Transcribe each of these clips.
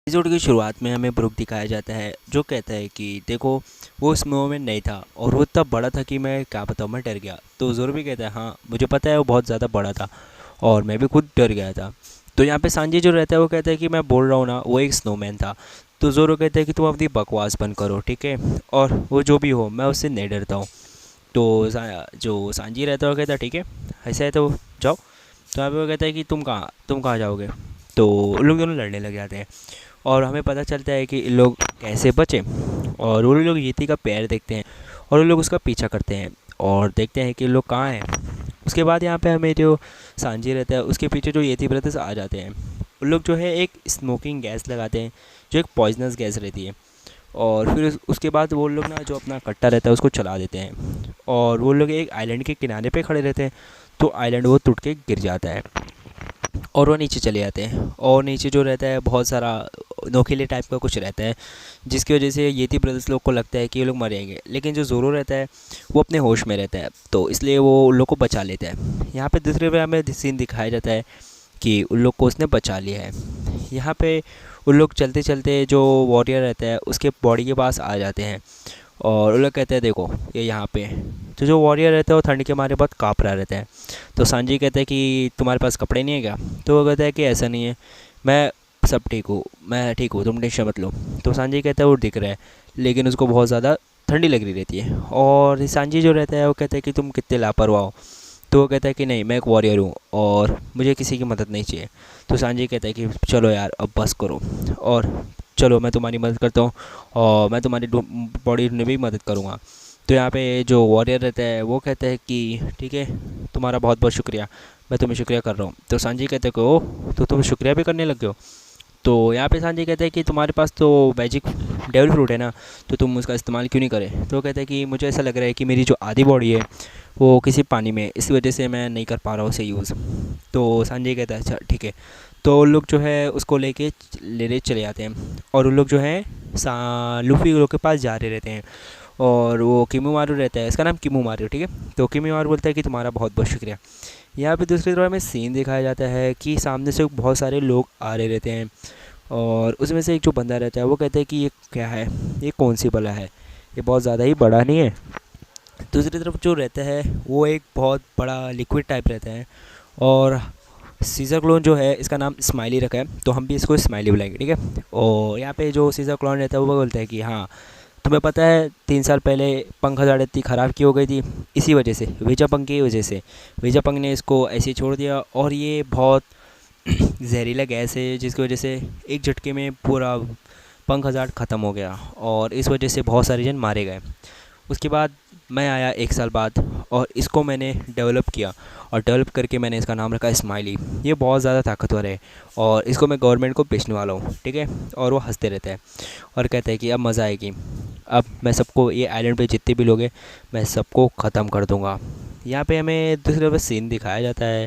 Episode की शुरुआत में हमें ब्रुक दिखाया जाता है जो कहता है कि देखो वो स्नोमैन नहीं था और वो इतना बड़ा था कि मैं क्या बताऊँ, मैं डर गया। तो ज़ोरो भी कहता है हाँ मुझे पता है वो बहुत ज़्यादा बड़ा था और मैं भी खुद डर गया था। तो यहाँ पे सांजी जो रहता है वो कहता है कि मैं बोल रहा हूँ ना वो एक स्नोमैन था। तो ज़ोरो कहता है कि तुम अपनी बकवास बंद करो, ठीक है, और वो जो भी हो मैं उससे नहीं डरता हूँ। तो जो सांजी रहता है वो कहता है ठीक है ऐसा है तो जाओ। तो यहाँ पे वो कहता है कि तुम कहाँ जाओगे। तो उन लोग दोनों लड़ने लग जाते हैं और हमें पता चलता है कि इन लोग कैसे बचे। और वो लोग यीति का पैर देखते हैं और वो लोग उसका पीछा करते हैं और देखते हैं कि लोग कहाँ हैं। उसके बाद यहाँ पे हमें जो सांजी रहता है उसके पीछे जो येती ब्रदर्स आ जाते हैं। उन लोग जो है एक स्मोकिंग गैस लगाते हैं जो एक पॉइजनस गैस रहती है। और फिर उसके बाद वो लोग ना जो अपना कट्टा रहता है उसको चला देते हैं और वो लोग एक आइलैंड के किनारे पे खड़े रहते हैं। तो आइलैंड वो टूट के गिर जाता है और वो नीचे चले जाते हैं और नीचे जो रहता है बहुत सारा नोकीले टाइप का कुछ रहता है जिसकी वजह से येती ब्रदर्स लोग को लगता है कि ये लोग मरेंगे, लेकिन जो ज़ोरो रहता है वो अपने होश में रहता है तो इसलिए वो उन लोग को बचा लेता है। यहाँ पे दूसरे पे हमें सीन दिखाया जाता है कि उन लोग को उसने बचा लिया है। यहाँ पे उन लोग चलते चलते जो वॉरियर रहता है उसके बॉडी के पास आ जाते हैं और वो लोग कहते हैं देखो ये यहाँ पे है। तो जो वॉरियर रहता है वो ठंड के मारे बहुत काँप रहा रहता है। तो सांजी कहता है कि तुम्हारे पास कपड़े नहीं है क्या। तो वो कहता है कि ऐसा नहीं है, मैं सब ठीक हूँ, मैं ठीक हूँ, तुम टेंशन मत लो। तो सांजी कहता है वो दिख रहा है लेकिन उसको बहुत ज़्यादा ठंडी लग रही रहती है। और सांजी जो रहता है वो कहता है कि तुम कितने लापरवाह हो। तो वो कहता है कि नहीं मैं एक वॉरियर हूँ और मुझे किसी की मदद नहीं चाहिए। तो सांजी कहता है कि चलो यार अब बस करो और चलो मैं तुम्हारी मदद करता हूँ और मैं तुम्हारी बॉडी में भी मदद करूँगा। तो यहाँ पे जो वॉरियर रहता है वो कहता है कि ठीक है तुम्हारा बहुत बहुत शुक्रिया, मैं तुम्हें शुक्रिया कर रहा हूँ। तो सांजी कहते हैं कि ओह तो तुम शुक्रिया भी करने लग गए हो। तो यहाँ पे सांजी कहता है कि तुम्हारे पास तो मैजिक डेविल फ्रूट है ना, तो तुम उसका इस्तेमाल क्यों नहीं करें। तो वो कहता है कि मुझे ऐसा लग रहा है कि मेरी जो आधी बॉडी है वो किसी पानी में है, इस वजह से मैं नहीं कर पा रहा हूँ उसे यूज़। तो संजय कहता है अच्छा ठीक है। तो उन लोग जो है उसको लेने चले जाते हैं और उन लोग जो है लूफी लोग के पास जा रहे रहते हैं। और वो किमू रहता है, इसका नाम किमू, ठीक है। तो किमू बोलता है कि तुम्हारा बहुत बहुत शुक्रिया। यहाँ पे दूसरी तरफ हमें सीन दिखाया जाता है कि सामने से बहुत सारे लोग आ रहे रहते हैं और उसमें से एक जो बंदा रहता है वो कहता है कि ये क्या है, ये कौन सी बला है, ये बहुत ज़्यादा ही बड़ा नहीं है। दूसरी तरफ जो रहता है वो एक बहुत बड़ा लिक्विड टाइप रहता है और सीज़र क्लोन जो है इसका नाम स्माइली रखा है तो हम भी इसको स्माइली बुलाएंगे, ठीक है। और यहाँ पे जो सीज़र क्लोन रहता है वो बोलता है कि हाँ तुम्हें पता है 3 साल पहले पंखा इतनी ख़राब की हो गई थी इसी वजह से, वेजापंक की वजह से। वेजापंक ने इसको ऐसे ही छोड़ दिया और ये बहुत जहरीला गैस है जिसकी वजह से एक झटके में पूरा पंख हज़ार ख़त्म हो गया और इस वजह से बहुत सारे जन मारे गए। उसके बाद मैं आया 1 साल बाद और इसको मैंने डेवलप किया और डेवलप करके मैंने इसका नाम रखा स्माइली। ये बहुत ज़्यादा ताकतवर है और इसको मैं गवर्नमेंट को बेचने वाला हूँ, ठीक है। और वो हंसते रहता है और कहता है कि अब मज़ा आएगी, अब मैं सबको ये आइलैंड पे जितने भी लोग हैं मैं सबको ख़त्म कर दूँगा। यहाँ पे हमें दूसरी तरफ सीन दिखाया जाता है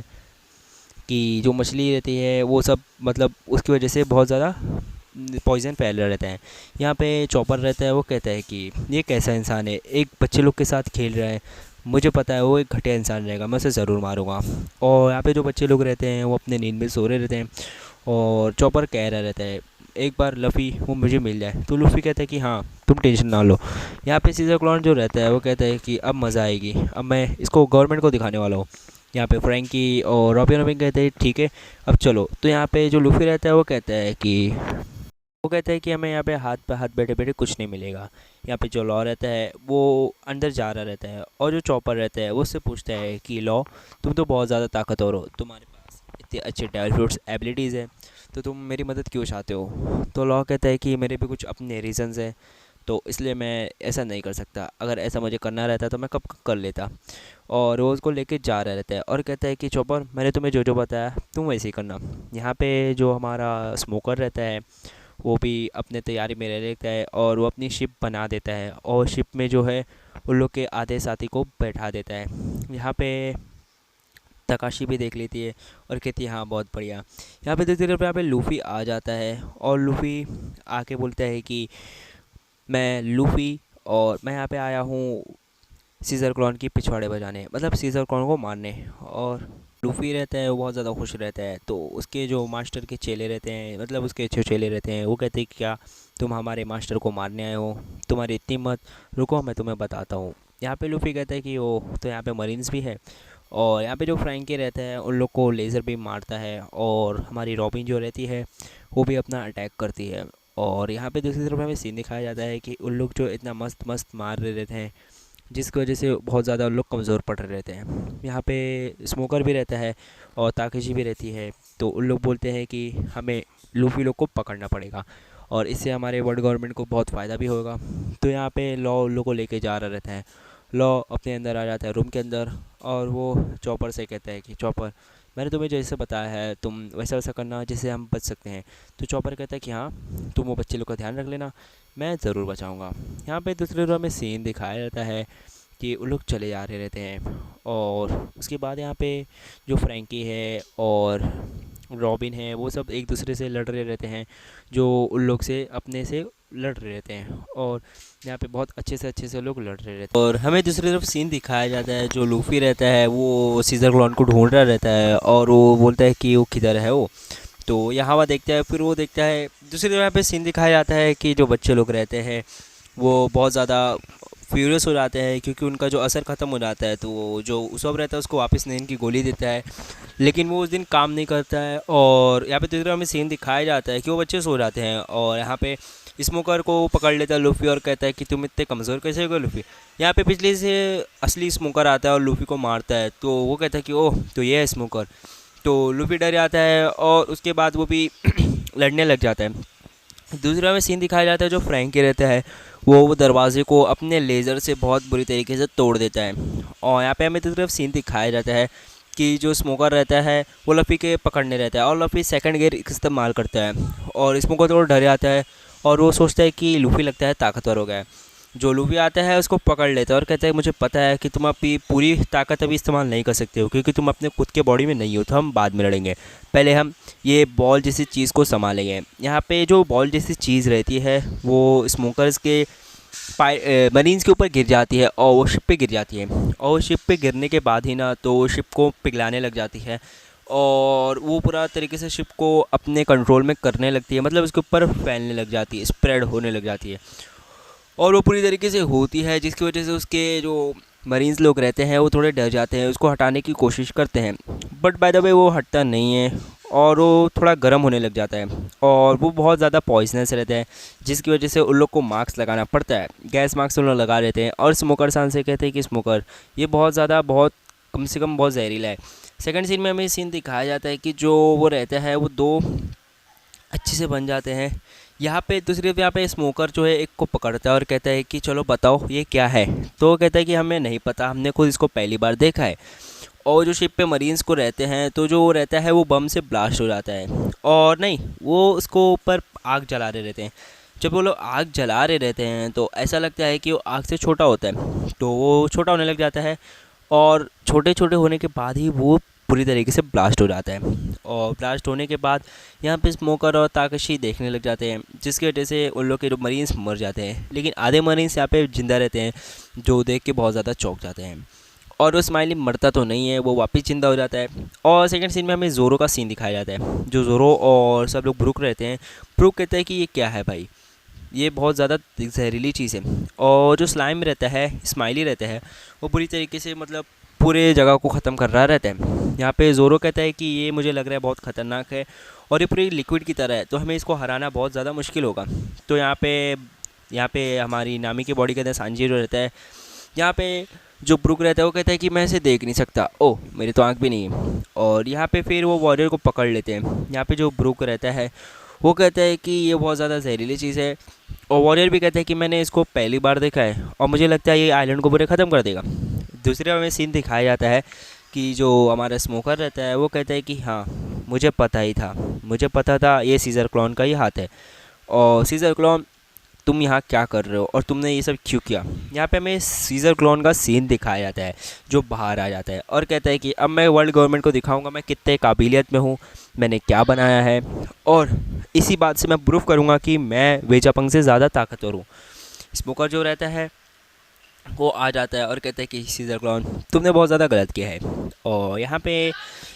कि जो मछली रहती है वो सब मतलब उसकी वजह से बहुत ज़्यादा पॉइज़न फैल रहा रहता है। यहाँ पे चॉपर रहता है वो कहता है कि ये कैसा इंसान है, एक बच्चे लोग के साथ खेल रहा है, मुझे पता है वो एक घटिया इंसान रहेगा, मैं उसे ज़रूर मारूंगा। और यहाँ पे जो बच्चे लोग रहते हैं वो अपने नींद में सो रहे रहते हैं और चॉपर कह रहा रहता है एक बार लफ़ी वो मुझे मिल जाए। तो लूफ़ी कहता है कि हाँ तुम टेंशन ना लो। यहाँ पे सीजर क्लॉन जो रहता है वो कहता है कि अब मज़ा आएगी, अब मैं इसको गवर्नमेंट को दिखाने वाला हूँ। यहाँ पे फ्रैंकी और रॉबिन रॉबिन कहते हैं ठीक है अब चलो। तो यहाँ पे जो लूफ़ी रहता है वो कहता है कि हमें यहाँ पे हाथ बैठे बैठे कुछ नहीं मिलेगा। यहाँ पे जो लॉ रहता है वो अंदर जा रहा रहता है और जो चॉपर रहता है वो उससे पूछता है कि लॉ तुम तो बहुत ज़्यादा ताकतवर हो, तुम्हारे पास इतने अच्छे डेवल फ्रूट्स एबिलिटीज़ हैं, तो तुम मेरी मदद क्यों चाहते हो। तो लॉ कहता है कि मेरे भी कुछ अपने रीज़न्स हैं तो इसलिए मैं ऐसा नहीं कर सकता, अगर ऐसा मुझे करना रहता तो मैं कब कर लेता। और रोज़ को लेके जा रहा रहता है और कहता है कि चॉपर मैंने तुम्हें जो जो बताया तुम वैसे ही करना। यहाँ पे जो हमारा स्मोकर रहता है वो भी अपने तैयारी में रह लेता है और वो अपनी शिप बना देता है और शिप में जो है उन लोग के आधे साथी को बैठा देता है। यहाँ पे तकाशी भी देख लेती है और कहती है हाँ बहुत बढ़िया। यहाँ पे धीरे धीरे यहाँ पे लूफ़ी आ जाता है और लूफ़ी आके बोलता है कि मैं लूफ़ी और मैं यहाँ पे आया हूँ सीज़र क्लॉन की पिछवाड़े बजाने, मतलब सीज़र क्लॉन को मारने। और लूफ़ी रहता है वो बहुत ज़्यादा खुश रहता है। तो उसके जो मास्टर के चेले रहते हैं, मतलब उसके जो चेले रहते हैं, वो कहते हैं कि क्या तुम हमारे मास्टर को मारने आए हो, तुम्हारी इतनी हिम्मत, रुको मैं तुम्हें बताता हूँ। यहाँ पे लूफ़ी कहता है कि वो तो यहाँ पे मरीन्स भी है, और यहाँ पे जो फ्रैंकी रहता है उन लोग को लेज़र बीम मारता है, और हमारी रॉबिन जो रहती है वो भी अपना अटैक करती है। और यहाँ पे दूसरी तरफ हमें सीन दिखाया जाता है कि उन लोग जो इतना मस्त मस्त मार रहे रहते हैं, जिसकी वजह से बहुत ज़्यादा लोग कमज़ोर पड़ रहे रहते हैं। यहाँ पे स्मोकर भी रहता है और ताकेशी भी रहती है। तो उन लोग बोलते हैं कि हमें लूफ़ी लोग को पकड़ना पड़ेगा, और इससे हमारे वर्ल्ड गवर्नमेंट को बहुत फ़ायदा भी होगा। तो यहाँ पे लॉ उन लोग को लेके जा रहा रहता है। लॉ अपने अंदर आ जाता है रूम के अंदर, और वो चॉपर से कहता है कि चॉपर, मैंने तुम्हें जैसे बताया है तुम वैसा वैसा करना जिससे हम बच सकते हैं। तो चॉपर कहता है कि हाँ, तुम वो बच्चे लोग का ध्यान रख लेना, मैं ज़रूर बचाऊंगा। यहाँ पे दूसरे रो में सीन दिखाया जाता है कि वो लोग चले जा रहे रहते हैं, और उसके बाद यहाँ पे जो फ्रैंकी है और रॉबिन है वो सब एक दूसरे से लड़ रहे रहते हैं, जो उन लोग से अपने से लड़ रहे रहते हैं। और यहाँ पे बहुत अच्छे से लोग लड़ रहे रहते हैं। और हमें दूसरी तरफ सीन दिखाया जाता है, जो लूफ़ी रहता है वो सीज़र क्लॉन को ढूंढ रहा रहता है, और वो बोलता है कि वो किधर है वो। तो यहाँ वह देखता है, फिर वो देखता है दूसरी तरफ। यहाँ पे सीन दिखाया जाता है कि जो बच्चे लोग रहते हैं वो बहुत ज़्यादा फ्यूरियस हो जाते हैं, क्योंकि उनका जो असर ख़त्म हो जाता है। तो वो जो उसब रहता है उसको वापस नींद की गोली देता है, लेकिन वो उस दिन काम नहीं करता है। और यहाँ पे तीसरा हमें सीन दिखाया जाता है कि वो बच्चे सो जाते हैं, और यहाँ पे स्मोकर को पकड़ लेता है लूफ़ी, और कहता है कि तुम इतने कमज़ोर कैसे हो गए लूफ़ी। यहाँ पे पिछले से असली स्मोकर आता है और लूफ़ी को मारता है। तो वो कहता है कि ओह, तो ये है स्मोकर। तो लूफ़ी डर जाता है, और उसके बाद वो भी लड़ने लग जाता है। दूसरा में सीन दिखाया जाता है, जो फ्रैंकी रहता है वो दरवाजे को अपने लेज़र से बहुत बुरी तरीके से तोड़ देता है। और यहाँ पे हमें दूसरी तरफ सीन दिखाया जाता है कि जो स्मोकर रहता है वो लफ़ी के पकड़ने रहता है, और लफ़ी सेकंड गियर इस्तेमाल करता है, और स्मोकर थोड़ा डर जाता है, और वो सोचता है कि लूफ़ी लगता है ताकतवर हो गया है। जो लूफ़ी आता है उसको पकड़ लेता है और कहता है मुझे पता है कि तुम अपनी पूरी ताकत अभी इस्तेमाल नहीं कर सकते हो, क्योंकि तुम अपने खुद के बॉडी में नहीं हो, तो हम बाद में लड़ेंगे, पहले हम ये बॉल जैसी चीज़ को संभालेंगे। यहाँ पे जो बॉल जैसी चीज़ रहती है वो स्मोकर्स के मरीन्स के ऊपर गिर जाती है, और वो शिप पे गिर जाती है। और वो शिप पे गिरने के बाद ही ना तो शिप को पिघलाने लग जाती है, और वो पूरा तरीके से शिप को अपने कंट्रोल में करने लगती है, मतलब उसके ऊपर फैलने लग जाती है, स्प्रेड होने लग जाती है। और वो पूरी तरीके से होती है, जिसकी वजह से उसके जो मरीन्स लोग रहते हैं वो थोड़े डर जाते हैं, उसको हटाने की कोशिश करते हैं, बट बाय द वे वो हटता नहीं है, और वो थोड़ा गर्म होने लग जाता है, और वो बहुत ज़्यादा पॉइजनस रहता है, जिसकी वजह से उन लोग को मास्क लगाना पड़ता है। गैस मास्क उन लोग लगा लेते हैं, और स्मोकर सान से कहते हैं कि स्मोकर ये बहुत ज़्यादा, बहुत कम से कम बहुत जहरीला है। सेकंड सीन में हमें सीन दिखाया जाता है कि जो वो रहता है वो दो अच्छे से बन जाते हैं। यहाँ पे दूसरी तरफ यहाँ पे स्मोकर जो है एक को पकड़ता है और कहता है कि चलो बताओ ये क्या है। तो वो कहता है कि हमें नहीं पता, हमने खुद इसको पहली बार देखा है। और जो शिप पे मरीन्स को रहते हैं, तो जो वो रहता है वो बम से ब्लास्ट हो जाता है, और नहीं, वो उसको ऊपर आग जला रहे रहते हैं। जब वो लोग आग जला रहे रहते हैं तो ऐसा लगता है कि वो आग से छोटा होता है, तो वो छोटा होने लग जाता है, और छोटे छोटे होने के बाद ही वो पूरी तरीके से ब्लास्ट हो जाता है। और ब्लास्ट होने के बाद यहाँ पे स्मोकर और ताकशी देखने लग जाते हैं, जिसकी वजह से उन लोग के जो मरीन्स मर जाते हैं, लेकिन आधे मरीन्स यहाँ पे जिंदा रहते हैं, जो देख के बहुत ज़्यादा चौंक जाते हैं। और वो स्माइली मरता तो नहीं है, वो वापस जिंदा हो जाता है। और सेकंड सीन में हमें ज़ोरो का सीन दिखाया जाता है, जो ज़ोरो और सब लोग ब्रुक रहते हैं। ब्रुक कहता है कि ये क्या है भाई, ये बहुत ज़्यादा जहरीली चीज़ है। और जो स्लाइम रहता है, स्माइली रहता है, वो पूरी तरीके से मतलब पूरे जगह को ख़त्म कर रहा रहता है। यहाँ पे ज़ोरो कहता है कि ये मुझे लग रहा है बहुत ख़तरनाक है, और ये पूरी लिक्विड की तरह है, तो हमें इसको हराना बहुत ज़्यादा मुश्किल होगा। तो यहाँ पे हमारी नामी की बॉडी के अंदर सांजीरो रहता है। यहाँ पे जो ब्रुक रहता है वो कहता है कि मैं इसे देख नहीं सकता, ओह मेरी तो आँख भी नहीं है। और यहाँ पे फिर वो वॉरियर को पकड़ लेते हैं। यहाँ पे जो ब्रुक रहता है वो कहता है कि ये बहुत ज़्यादा जहरीली चीज़ है, और वॉरियर भी कहता है कि मैंने इसको पहली बार देखा है, और मुझे लगता है ये आइलैंड को पूरे ख़त्म कर देगा। दूसरे में सीन दिखाया जाता है कि जो हमारा स्मोकर रहता है वो कहता है कि हाँ, मुझे पता ही था, मुझे पता था ये सीज़र क्लॉन का ही हाथ है। और सीज़र क्लॉन, तुम यहाँ क्या कर रहे हो और तुमने ये सब क्यों किया। यहाँ पे हमें सीज़र क्लॉन का सीन दिखाया जाता है, जो बाहर आ जाता है और कहता है कि अब मैं वर्ल्ड गवर्नमेंट को दिखाऊंगा मैं कितने काबिलियत में हूँ, मैंने क्या बनाया है, और इसी बात से मैं प्रूफ करूँगा कि मैं वेजापंग से ज़्यादा ताकतवर हूँ। स्मोकर जो रहता है वो आ जाता है और कहता है कि सीज़र क्लॉन तुमने बहुत ज़्यादा गलत किया है। और यहाँ पे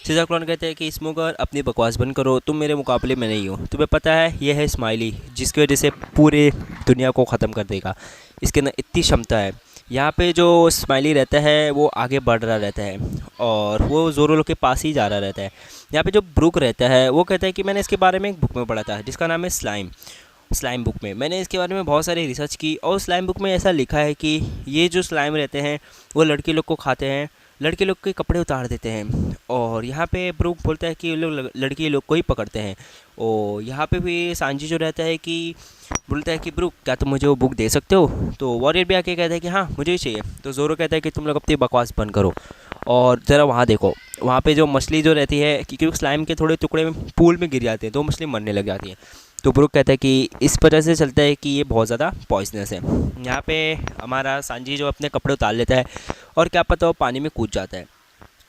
सीज़र क्लॉन कहते हैं कि स्मोकर अपनी बकवास बंद करो, तुम मेरे मुकाबले में नहीं हो। तुम्हें पता है ये है स्माइली, जिसकी वजह से पूरे दुनिया को ख़त्म कर देगा। इसके अंदर इतनी क्षमता है। यहाँ पे जो स्माइली रहता है वो आगे बढ़ रहा रहता है और वो ज़ोरो के पास ही जा रहा रहता है। यहाँ पे जो ब्रूक रहता है वो कहता है कि मैंने इसके बारे में एक बुक में पढ़ा था जिसका नाम है स्लाइम बुक में। मैंने इसके बारे में बहुत सारी रिसर्च की और स्लाइम बुक में ऐसा लिखा है कि ये जो स्लाइम रहते हैं वो लड़के लोग को खाते हैं, लड़के लोग के कपड़े उतार देते हैं। और यहाँ पे ब्रूक बोलता है कि ये लोग लड़की लोग को ही पकड़ते हैं। और यहाँ पे भी सांजी जो रहता है कि बोलता है कि ब्रूक क्या तुम मुझे वो बुक दे सकते हो। तो वॉरियर भी आके कहता है कि हाँ मुझे ही चाहिए। तो ज़ोरो कहता है कि तुम लोग अपनी बकवास बंद करो और ज़रा वहाँ देखो। वहाँ पे जो मछली जो रहती है क्योंकि स्लाइम के थोड़े टुकड़े में पूल में गिर जाते हैं तो मछली मरने लग जाती है। तो ब्रूक कहता है कि इस वजह से चलता है कि ये बहुत ज़्यादा पॉइजनस है। यहाँ पे हमारा सांजी जो अपने कपड़े उतार लेता है और क्या पता वो पानी में कूद जाता है।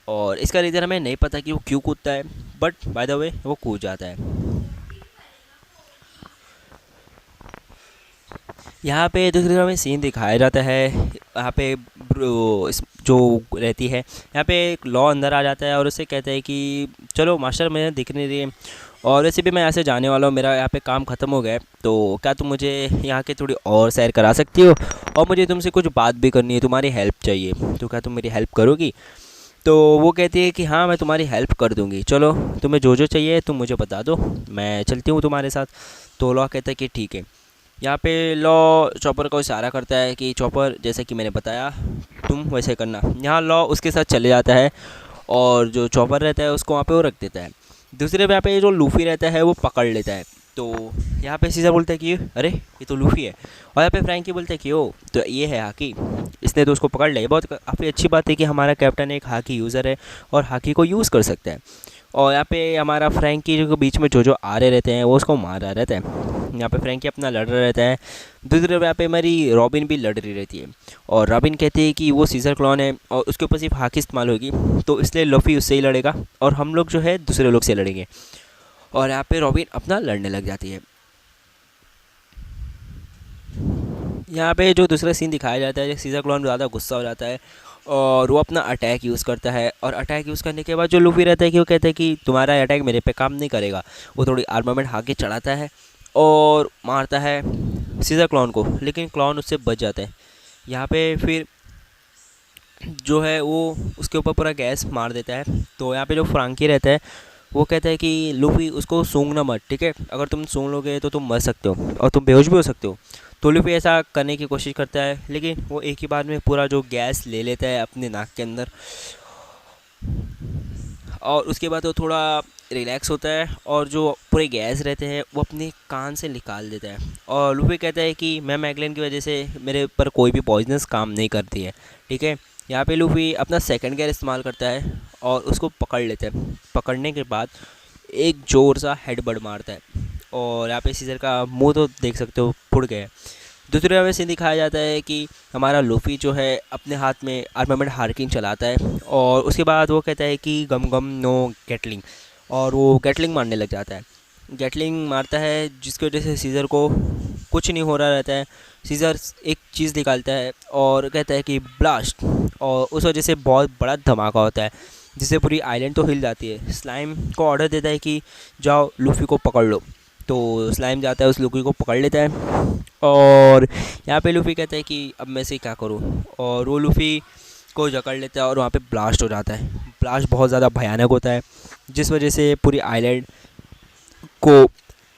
और इसका रीज़न हमें नहीं पता कि वो क्यों कूदता है, बट बाय द वे वो कूद जाता है। यहाँ पे दूसरी तरफ में सीन दिखाया जाता है। यहाँ पे जो रहती है यहाँ पे एक लॉ अंदर आ जाता है और उससे कहता है कि चलो मास्टर मुझे दिख नहीं रही है और वैसे भी मैं यहाँ से जाने वाला हूँ, मेरा यहाँ पे काम ख़त्म हो गया है। तो क्या तुम मुझे यहाँ के थोड़ी और सैर करा सकती हो और मुझे तुमसे कुछ बात भी करनी है, तुम्हारी हेल्प चाहिए। तो क्या तुम मेरी हेल्प करोगी? तो वो कहती है कि हाँ मैं तुम्हारी हेल्प कर दूँगी, चलो तुम्हें जो जो चाहिए तुम मुझे बता दो, मैं चलती हूँ तुम्हारे साथ। तो लॉ कहता है कि ठीक है। यहाँ पे लॉ चॉपर को इशारा करता है कि चॉपर जैसे कि मैंने बताया तुम वैसे करना। यहाँ लॉ उसके साथ चले जाता है और जो चॉपर रहता है उसको वहाँ पे वो रख देता है। दूसरे पे यहाँ पे जो लूफ़ी रहता है वो पकड़ लेता है। तो यहाँ पे सीज़र बोलता है कि अरे ये तो लूफ़ी है। और यहाँ पे फ्रैंकी बोलता है कि ओ तो ये है हाकी, इसने तो उसको पकड़ लिया। बहुत काफ़ी अच्छी बात है कि हमारा कैप्टन एक हाकी यूज़र है और हाकी को यूज़ कर सकता है। और यहाँ पे हमारा फ्रैंकी जो बीच में जो आ रहे रहते हैं वो उसको मार रहा रहता है। यहाँ पे फ्रैंकी अपना लड़ रहा रहता है। दूसरी तरफ यहाँ पे हमारी रॉबिन भी लड़ रही रहती है और रॉबिन कहती है कि वो सीज़र क्लॉन है और उसके ऊपर सिर्फ हाकी इस्तेमाल होगी तो इसलिए लफ़ी उससे ही लड़ेगा और हम लोग जो है दूसरे लोग से लड़ेंगे। और यहाँ पे रॉबिन अपना लड़ने लग जाती है। यहाँ पे जो दूसरा सीन दिखाया जाता है सीज़र क्लॉन ज़्यादा गुस्सा हो जाता है और वो अपना अटैक यूज़ करता है। और अटैक यूज़ करने के बाद जो लूफ़ी रहता है कि वो कहता है कि तुम्हारा अटैक मेरे पे काम नहीं करेगा। वो थोड़ी आर्मामेंट आगे चढ़ाता है और मारता है सीज़र क्लॉन को, लेकिन क्लॉन उससे बच जाता है। यहाँ पे फिर जो है वो उसके ऊपर पूरा गैस मार देता है। तो यहाँ पे जो फ्रांकी रहता है वो कहता है कि लूफ़ी उसको सूंघना मत, ठीक है, अगर तुम सूंघ लोगे तो तुम मर सकते हो और तुम बेहोश भी हो सकते हो। तो लूफ़ी ऐसा करने की कोशिश करता है लेकिन वो एक ही बार में पूरा जो गैस ले लेता है अपने नाक के अंदर और उसके बाद वो थोड़ा रिलैक्स होता है और जो पूरे गैस रहते हैं वो अपने कान से निकाल देता है। और लूफ़ी कहता है कि मैं मैगलेन की वजह से मेरे पर कोई भी पॉइजनस काम नहीं करती है, ठीक है। यहाँ पे लूफ़ी अपना सेकंड गियर इस्तेमाल करता है और उसको पकड़ लेता है। पकड़ने के बाद एक ज़ोर सा हेडबट मारता है और यहाँ पे सीज़र का मुंह तो देख सकते हो फुड़ गया है। दूसरी तरफ से दिखाया जाता है कि हमारा लूफ़ी जो है अपने हाथ में आर्मामेंट हार्किन चलाता है और उसके बाद वो कहता है कि गम गम नो गैटलिंग और वो गैटलिंग मारने लग जाता है। गैटलिंग मारता है जिसकी वजह से सीज़र को कुछ नहीं हो रहा रहता है। सीज़र एक चीज़ निकालता है और कहता है कि ब्लास्ट और उस वजह से बहुत बड़ा धमाका होता है जिससे पूरी आइलैंड तो हिल जाती है। स्लाइम को ऑर्डर देता है कि जाओ लूफ़ी को पकड़ लो। तो स्लाइम जाता है उस लूफ़ी को पकड़ लेता है और यहाँ पे लूफ़ी कहता है कि अब मैं से क्या करूँ और वो लूफ़ी को जकड़ लेता है और वहाँ पे ब्लास्ट हो जाता है। ब्लास्ट बहुत ज़्यादा भयानक होता है जिस वजह से पूरी आइलैंड को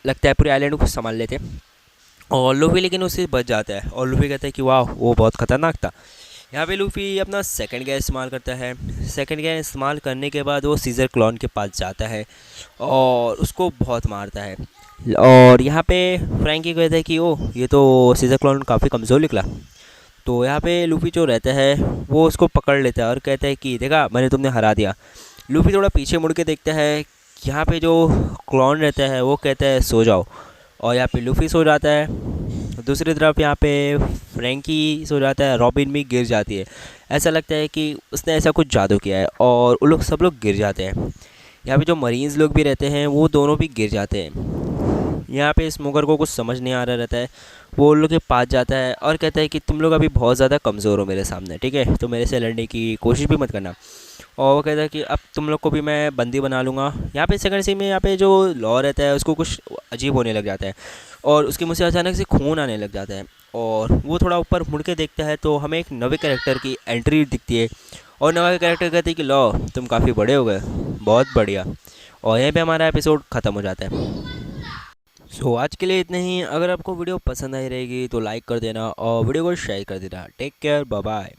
लगता है पूरी आइलैंड को संभाल लेते हैं और लूफ़ी लेकिन उससे बच जाता है। और लूफ़ी कहता है कि वाह वो बहुत ख़तरनाक था। यहाँ पे लूफ़ी अपना सेकंड गियर इस्तेमाल करता है। सेकंड गियर इस्तेमाल करने के बाद वो सीज़र क्लॉन के पास जाता है और उसको बहुत मारता है। और यहाँ पे फ्रैंकी कहता है कि ओ ये तो सीज़र क्लॉन काफ़ी कमज़ोर निकला। तो यहाँ पे लूफ़ी जो रहता है वो उसको पकड़ लेता है और कहता है कि देखा मैंने तुमने हरा दिया। लूफ़ी थोड़ा पीछे मुड़ के देखता है, यहाँ पे जो क्लॉन रहता है वो कहता है सो जाओ और यहाँ पे लूफ़ी सो जाता है। दूसरी तरफ यहाँ पे फ्रैंकी सो जाता है, रॉबिन भी गिर जाती है। ऐसा लगता है कि उसने ऐसा कुछ जादू किया है और वो लोग सब लोग गिर जाते हैं। यहाँ पे जो मरीन्स लोग भी रहते हैं वो दोनों भी गिर जाते हैं। यहाँ पे स्मोकर को कुछ समझ नहीं आ रहा रहता है। वो उन लोग के पास जाता है और कहता है कि तुम लोग अभी बहुत ज़्यादा कमज़ोर हो मेरे सामने, ठीक है, तो मेरे से लड़ने की कोशिश भी मत करना। और वो कहता है कि अब तुम लोग को भी मैं बंदी बना लूँगा। यहाँ पे सेकंड सीन में यहाँ पे जो लॉ रहता है उसको कुछ अजीब होने लग जाता है और उसके मुँह से अचानक से खून आने लग जाता है। और वो थोड़ा ऊपर मुड़ के देखता है तो हमें एक नवे कैरेक्टर की एंट्री दिखती है। और नवा कैरेक्टर कहते हैं कि लॉ तुम काफ़ी बड़े हो गए, बहुत बढ़िया। और यहीं पे हमारा एपिसोड ख़त्म हो जाता है। सो आज के लिए इतना ही। अगर आपको वीडियो पसंद आई रहेगी तो लाइक कर देना और वीडियो को शेयर कर देना। Take care, bye bye.